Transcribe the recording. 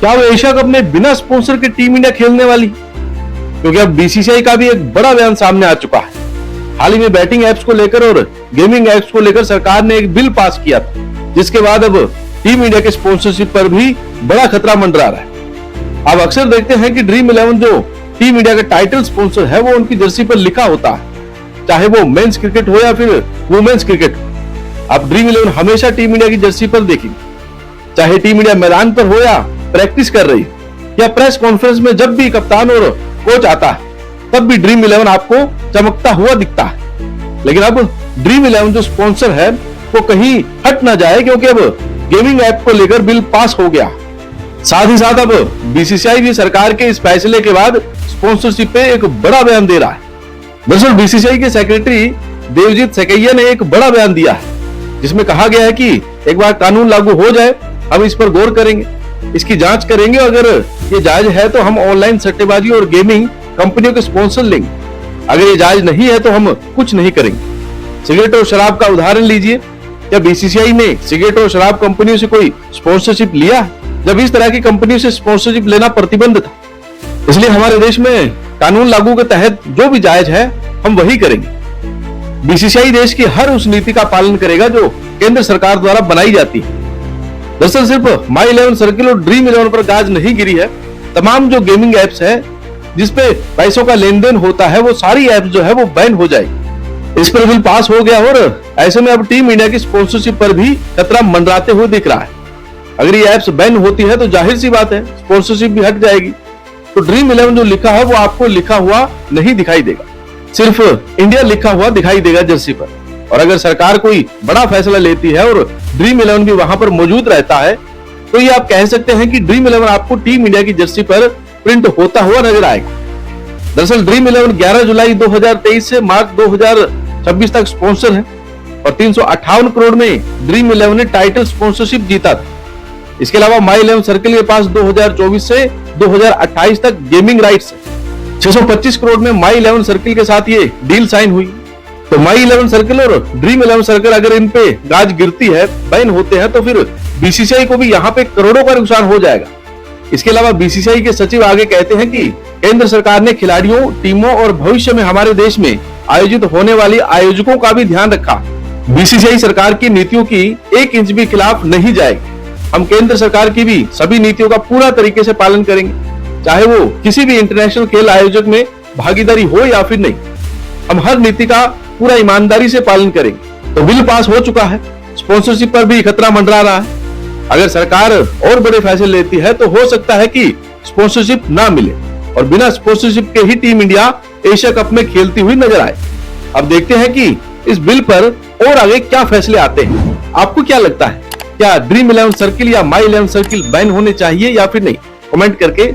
क्या वो Asia cup में बिना स्पॉन्सर के टीम इंडिया खेलने वाली? क्योंकि अब बीसीसीआई का भी एक बड़ा बयान सामने आ चुका है। हाल ही में बैटिंग एप्स को लेकर और गेमिंग एप्स को लेकर सरकार ने एक बिल पास किया था, जिसके बाद अब टीम इंडिया के स्पॉन्सरशिप पर भी बड़ा खतरा मंडरा रहा है। अब अक्सर देखते हैं कि ड्रीम 11 जो टीम इंडिया का टाइटल स्पॉन्सर है वो उनकी जर्सी पर लिखा होता है, चाहे वो मेंस क्रिकेट हो या फिर वुमेन्स क्रिकेट हो। आप ड्रीम 11 हमेशा टीम इंडिया की जर्सी पर देखेंगे, चाहे टीम इंडिया मैदान पर हो या प्रैक्टिस कर रही या प्रेस कॉन्फ्रेंस में जब भी कप्तान और कोच आता है तब भी ड्रीम 11 आपको चमकता हुआ दिखता है। लेकिन अब ड्रीम 11 जो स्पॉन्सर है वो कहीं हट ना जाए, क्योंकि अब गेमिंग ऐप को लेकर बिल पास हो गया। साथ ही साथ अब बीसीसीआई भी सरकार के इस फैसले के बाद स्पॉन्सरशिप पे एक बड़ा बयान दे रहा है। दरअसल बीसीसीआई के सेक्रेटरी देवजीत सकैया ने एक बड़ा बयान दिया है, जिसमें कहा गया है कि एक बार कानून लागू हो जाए हम इस पर गौर करेंगे, इसकी जांच करेंगे, अगर ये जायज है तो हम ऑनलाइन सट्टेबाजी और गेमिंग कंपनियों के स्पॉन्सर लेंगे, अगर ये जायज नहीं है तो हम कुछ नहीं करेंगे। सिगरेट और शराब का उदाहरण लीजिए, क्या बीसीसीआई ने सिगरेट और शराब कंपनियों से कोई स्पॉन्सरशिप लिया जब इस तरह की कंपनियों से स्पॉन्सरशिप लेना प्रतिबंध था? इसलिए हमारे देश में कानून लागू के तहत जो भी जायज है हम वही करेंगे। बीसीसीआई देश की हर उस नीति का पालन करेगा जो केंद्र सरकार द्वारा बनाई जाती है। दरअसल सिर्फ माई 11 सर्किल और ड्रीम 11 पर गाज नहीं गिरी है, तमाम जो गेमिंग एप्स है जिसपे पैसों का लेन देन होता है वो सारी एप्स जो है वो बैन हो जाएगी। इस पर बिल पास हो गया और ऐसे में अब टीम इंडिया की स्पॉन्सरशिप पर भी खतरा मंडराते हुए दिख रहा है। अगर ये एप्स बैन होती है तो जाहिर सी बात है स्पॉन्सरशिप भी हट जाएगी, तो ड्रीम 11 जो लिखा है वो आपको लिखा हुआ नहीं दिखाई देगा, सिर्फ इंडिया लिखा हुआ दिखाई देगा जर्सी पर। और अगर सरकार कोई बड़ा फैसला लेती है और ड्रीम 11 भी वहां पर मौजूद रहता है तो ये आप कह सकते हैं कि ड्रीम 11 आपको टीम इंडिया की जर्सी पर प्रिंट होता हुआ नजर आएगा। दरअसल ड्रीम 11 11 जुलाई 2023 से मार्च 2026 तक स्पॉन्सर है और 358 करोड़ में ड्रीम 11 ने टाइटल स्पॉन्सरशिप जीता था। इसके अलावा माई 11 सर्किल के पास 2024 से 2028 तक गेमिंग राइट्स है। 625 करोड़ में माई 11 सर्किल के साथ ये डील साइन हुई। तो माई 11 सर्किल और ड्रीम 11 सर्किल अगर इन पे गाज गिरती है, बैन होते हैं, तो फिर बीसीसीआई को भी यहाँ पे करोड़ों का नुकसान हो जाएगा। इसके अलावा बीसीसीआई के सचिव आगे कहते हैं कि केंद्र सरकार ने खिलाड़ियों, टीमों और भविष्य में हमारे देश में आयोजित होने वाली आयोजकों का भी ध्यान रखा। बीसीसीआई सरकार की नीतियों की 1 इंच भी खिलाफ नहीं जाएगी। हम केंद्र सरकार की भी सभी नीतियों का पूरा तरीके से पालन करेंगे, चाहे वो किसी भी इंटरनेशनल खेल आयोजक में भागीदारी हो या फिर नहीं। हम हर नीति का पूरा ईमानदारी से पालन करेंगे। तो बिल पास हो चुका है, स्पॉन्सरशिप पर भी खतरा मंडरा रहा है। अगर सरकार और बड़े फैसले लेती है तो हो सकता है कि स्पॉन्सरशिप ना मिले और बिना स्पॉन्सरशिप के ही टीम इंडिया एशिया कप में खेलती हुई नजर आए। अब देखते हैं कि इस बिल पर और आगे क्या फैसले आते हैं। आपको क्या लगता है, क्या ड्रीम 11 सर्किल या माई 11 सर्किल बैन होने चाहिए या फिर नहीं? कमेंट करके